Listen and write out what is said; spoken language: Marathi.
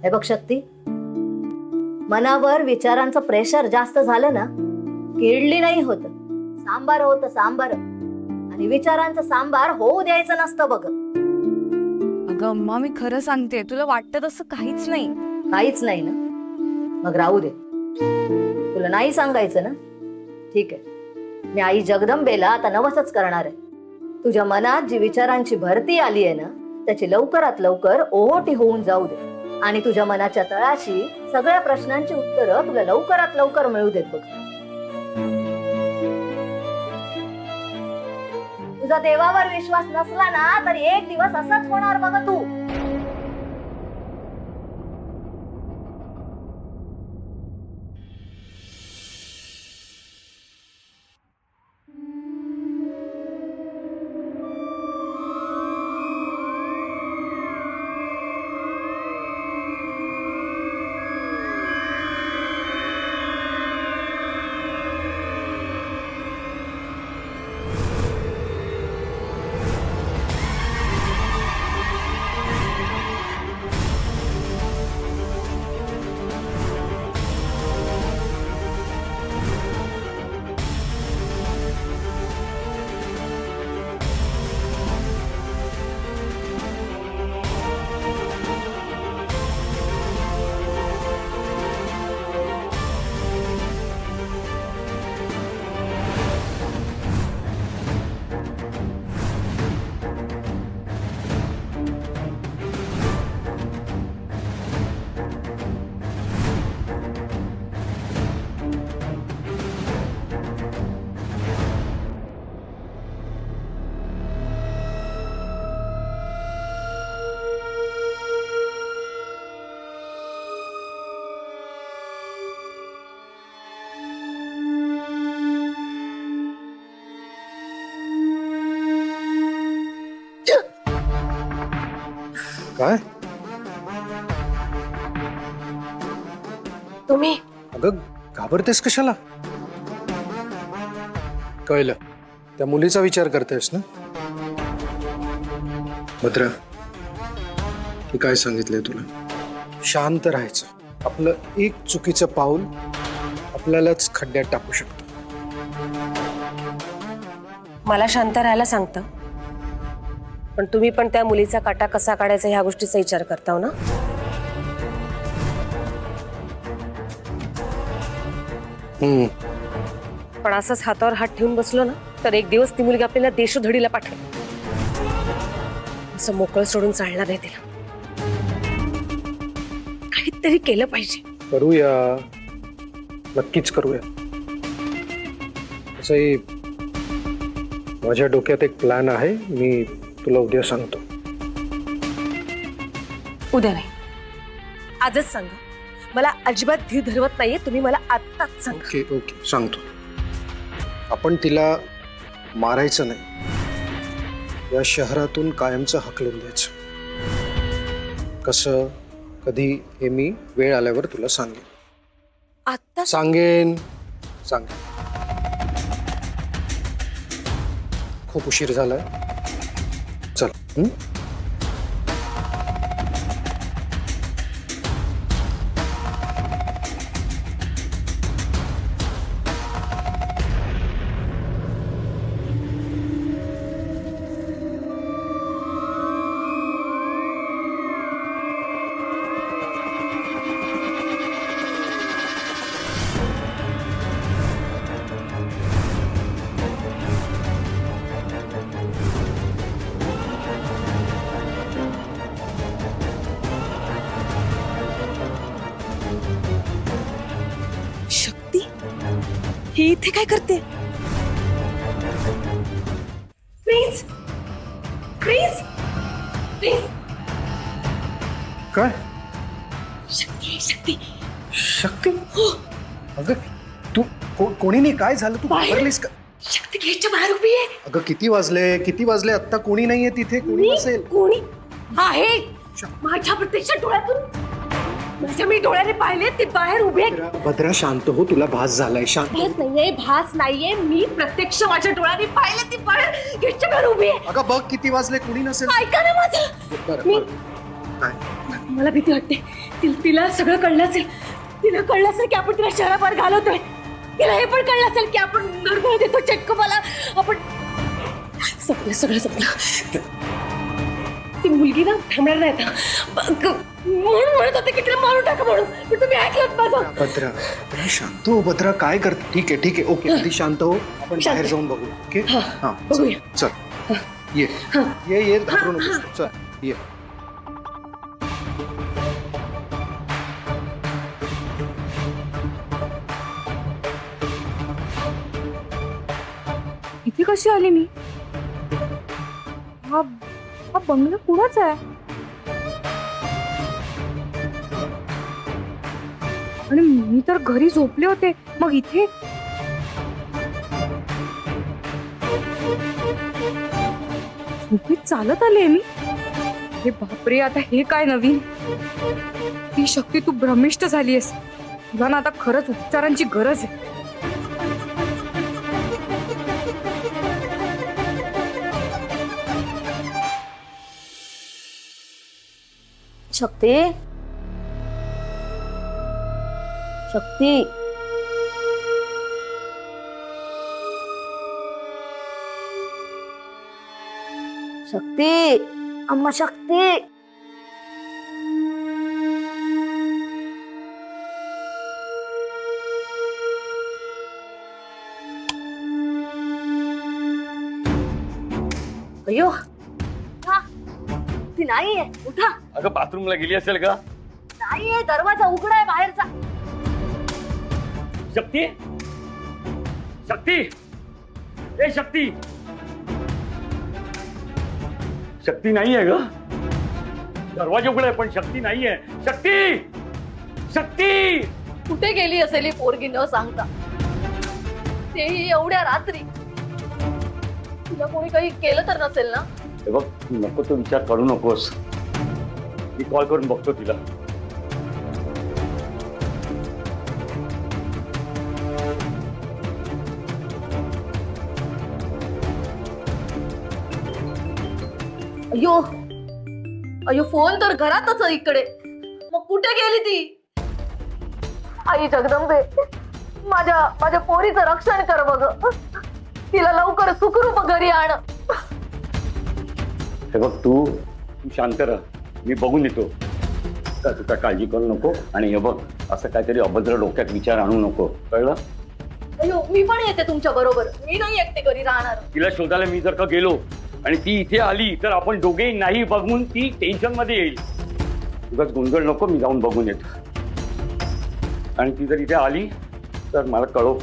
हे बघ शक्ती, मनावर विचारांचं प्रेशर जास्त झालं ना की इडली नाही होत, सांबार होत सांबार. आणि विचारांचं सांबार होऊ द्यायचं नसतं बघ. अगं अम्मा, मी खरं सांगते, तुला वाटतं तसं काहीच नाही. काहीच नाही ना, मग राहू दे. तुला नाही सांगायचं ना, ठीक आहे. मी आई जगदंबेला आता नवसच करणार आहे. तुझ्या मनात जी विचारांची भरती आली आहे ना, त्याची लवकरात लवकर ओहोटी होऊन जाऊ दे. आणि तुझ्या मनाच्या तळाशी सगळ्या प्रश्नांची उत्तरं तुला लवकरात लवकर मिळू देत बघ. तुझा देवावर विश्वास नसला ना तर एक दिवस असाच होणार बघ तू. काय तुम्ही अगं घाबरतेस कशाला? कळलं, त्या मुलीचा विचार करतेस ना? भद्रा, मी काय सांगितलंय तुला? शांत राहायचं. आपलं एक चुकीचं पाऊल आपल्यालाच खड्ड्यात टाकू शकतं. मला शांत राहायला सांगता, पण तुम्ही पण त्या मुलीचा काटा कसा काढायचा ह्या गोष्टीचा विचार करता हो ना? पण असंच हातावर हात ठेवून बसलो ना तर एक दिवस ती मुलगी आपल्याला देशोधडीला पाठवेल. असं मोकळं सोडून चालणार नाही तिला. काहीतरी केलं पाहिजे. करूया, नक्कीच करूया. तसंही माझ्या डोक्यात एक प्लॅन आहे, मी तुला उद्या सांगतो. उद्या नाही, आजच सांगा. मला अजिबात धीर धरवत नाहीये, तुम्ही मला आत्ताच सांगा. ओके ओके, सांगतो. आपण तिला मारायचं नाही, या शहरातून कायमचं हकलून द्यायचं. कसं, कधी, हे मी वेळ आल्यावर तुला सांगेन. आत्ता सांगेन. खूप उशीर झालाय, चल. शक्ती ही इथे काय करते? Please please please. काय शक्ती शक्ती शक्ती? अगं तू कोणी नाही, काय झालं? तू बाहेर. घाबरलीस का? शक्ती गेटच्या बाहेर उभी आहे. अगं किती वाजले? आता कोणी नाहीये तिथे. कोणी नसेल. कोणी आहे? माझ्या प्रत्यक्ष डोळ्यातून मी डोळ्याने पाहिले ती बाहेर उभी आहे. भद्रा शांत हो, तुला भास झालाय. शांत. भास नाहीये, मी प्रत्यक्ष माझ्या डोळ्याने पाहिले ती बाहेर गेटच्या बाहेर उभी आहे. अगं बघ किती वाजले, कोणी नसेल. ऐका ना माझं. बरं मी काय मला भीती वाटते. तिला सगळं कळलं असेल. तिला कळलं असेल की आपण तिला शहराबाहेर घालवतोय. तिला हे पण कळलं असेल की आपण गरबळ देतो चटकमाला. आपण सगळं संपलं. ती मुलगी ना थांबणार नाही आता. म्हणून म्हणत होते की तिला मारून टाका म्हणून. पण तुम्ही ऐकलत माझं. भद्रा भद्रा शांत हो. भद्रा काय करते? ठीक आहे ओके आधी शांत हो. आपण शांत. बाहेर जाऊन बघू. ओके हा बघूया. चल ये घाबरू नकोस. चल ये. इथे कशी आली मी? हा हा बंगला कुणाचा आहे? आणि मी तर घरी झोपले होते, मग इथे झोपेत चालत आले मी. हे बापरे, आता हे काय नवीन? ती शक्ती, तू भ्रमिष्ट झालीयस. तुला ना आता खरंच उपचारांची गरज आहे. शक्ती शक्ती शक्ती अम्मा शक्ती. अयो उठा. ती नाहीये. उठा. अगं बाथरूमला गेली असेल का? नाहीये. दरवाजा उघडाय बाहेरचा. शक्ती शक्ती ए शक्ती शक्ती नाहीये ग. दरवाजा उघडा आहे पण शक्ती नाहीये. शक्ती शक्ती कुठे गेली असेल ही पोरगी न सांगता? तेही एवढ्या रात्री. तुला कोणी काही केलं तर नसेल ना? हे बघ, नको तो विचार करू नकोस. मी कॉल करून बघतो तिला. अयो अयो, फोन तर घरातच आहे इकडे. मग कुठे गेली ती? आई जगदंबे, माझ्या पोरीचं रक्षण कर बघ. तिला लवकर सुखरूप घरी आण. हे बघ, तू शांत राहा. मी बघून येतो. तू काय काळजी करू नको. आणि हे बघ, असं काहीतरी अभद्र डोक्यात विचार आणू नको, कळलं? अयो, मी पण येते तुमच्या बरोबर. मी नाही एकटे घरी राहणार. तिला शोधायला मी जर का गेलो आणि ती इथे आली तर आपण दोघेही नाही बघून ती टेन्शन मध्ये येईल. उगाच गोंधळ नको. मी जाऊन बघून येतो. आणि ती जर इथे आली तर मला कळव.